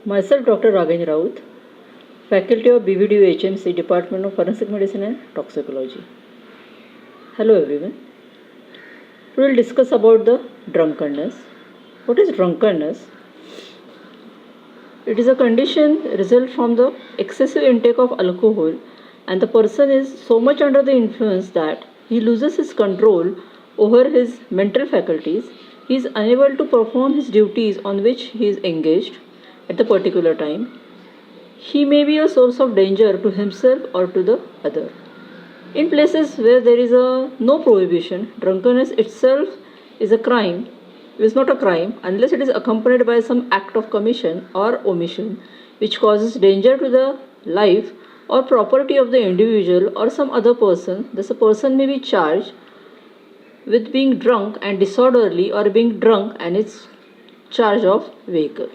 Myself, Dr. Raghavendra Raut, Faculty of BVDU HMC, Department of Forensic Medicine and Toxicology. Hello everyone. We will discuss about the drunkenness. What is drunkenness? It is a condition result from the excessive intake of alcohol, and the person is so much under the influence that he loses his control over his mental faculties. He is unable to perform his duties on which he is engaged at the particular time. He may be a source of danger to himself or to the other. In places where there is no prohibition, drunkenness itself is a crime. It is not a crime unless it is accompanied by some act of commission or omission which causes danger to the life or property of the individual or some other person. Thus, a person may be charged with being drunk and disorderly or being drunk and its charge of vehicle.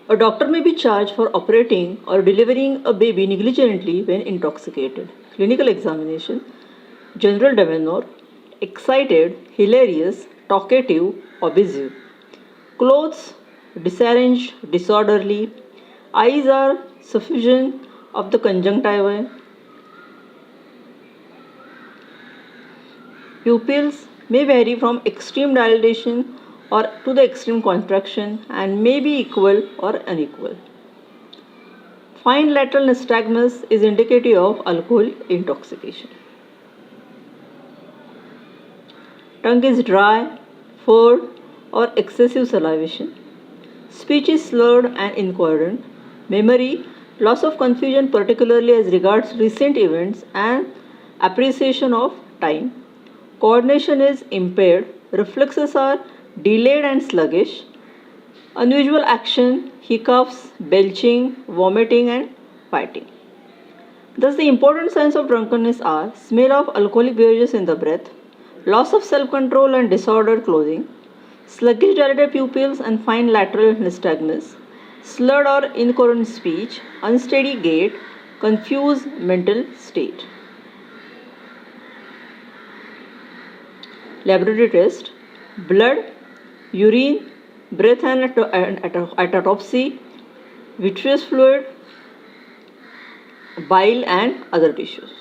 A doctor may be charged for operating or delivering a baby negligently when intoxicated. Clinical examination: general demeanor, excited, hilarious, talkative, obsessive. Clothes disarranged, disorderly. Eyes are suffusion of the conjunctiva. Pupils may vary from extreme dilation or to the extreme contraction and may be equal or unequal. Fine lateral nystagmus is indicative of alcohol intoxication. Tongue is dry, furred, or excessive salivation. Speech is slurred and incoherent. Memory, loss of confusion, particularly as regards recent events and appreciation of time. Coordination is impaired. Reflexes are delayed and sluggish. Unusual action, hiccups, belching, vomiting, and fighting. Thus, the important signs of drunkenness are smell of alcoholic beverages in the breath, loss of self-control and disordered clothing, sluggish dilated pupils and fine lateral nystagmus, slurred or incoherent speech, unsteady gait, confused mental state. Laboratory test: blood, urine, breath and at autopsy, vitreous fluid, bile and other tissues.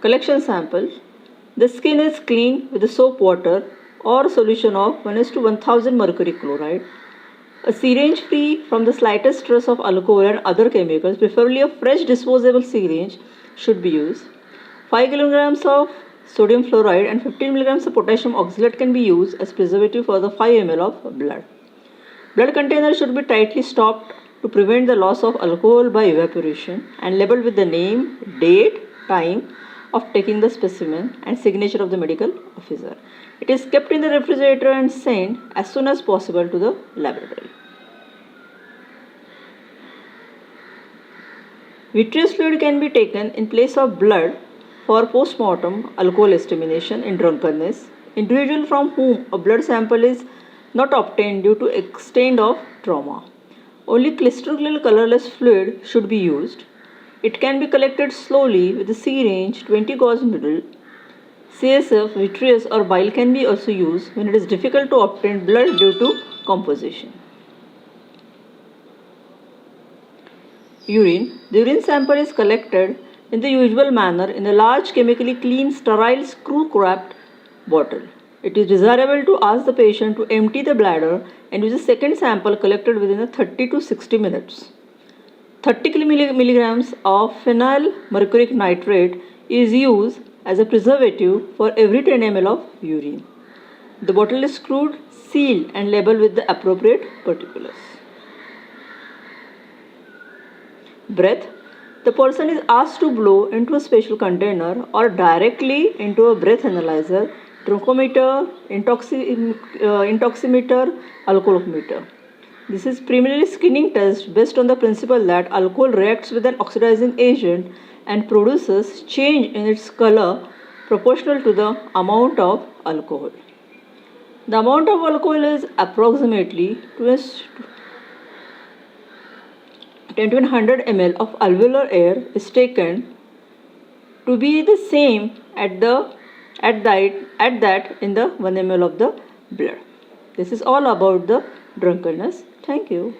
Collection sample: the skin is cleaned with the soap water or solution of 1:1000 mercury chloride. A syringe free from the slightest trace of alcohol and other chemicals, preferably a fresh disposable syringe, should be used. 5 kilograms of sodium fluoride and 15 milligrams of potassium oxalate can be used as preservative for the 5 ml of blood. Blood container should be tightly stopped to prevent the loss of alcohol by evaporation and labeled with the name, date, time of taking the specimen and signature of the medical officer. It is kept in the refrigerator and sent as soon as possible to the laboratory. Vitreous fluid can be taken in place of blood for post-mortem alcohol estimation in drunkenness. Individual from whom a blood sample is not obtained due to extent of trauma. Only crystal colorless fluid should be used. It can be collected slowly with a syringe 20 gauge needle. CSF, vitreous or bile can be also used when it is difficult to obtain blood due to composition. Urine. The urine sample is collected in the usual manner in a large chemically clean sterile screw-capped bottle. It is desirable to ask the patient to empty the bladder and use a second sample collected within 30 to 60 minutes. 30 milligrams of phenyl mercuric nitrate is used as a preservative for every 10 ml of urine. The bottle is screwed, sealed and labeled with the appropriate particulars. Breath. The person is asked to blow into a special container or directly into a breath analyzer, drunkmeter, intoximeter, alcoholometer. This is preliminary screening test based on the principle that alcohol reacts with an oxidizing agent and produces change in its color proportional to the amount of alcohol. The amount of alcohol is approximately 100 ml of alveolar air is taken to be the same at that in the 1 ml of the blood. This is all about the drunkenness. Thank you.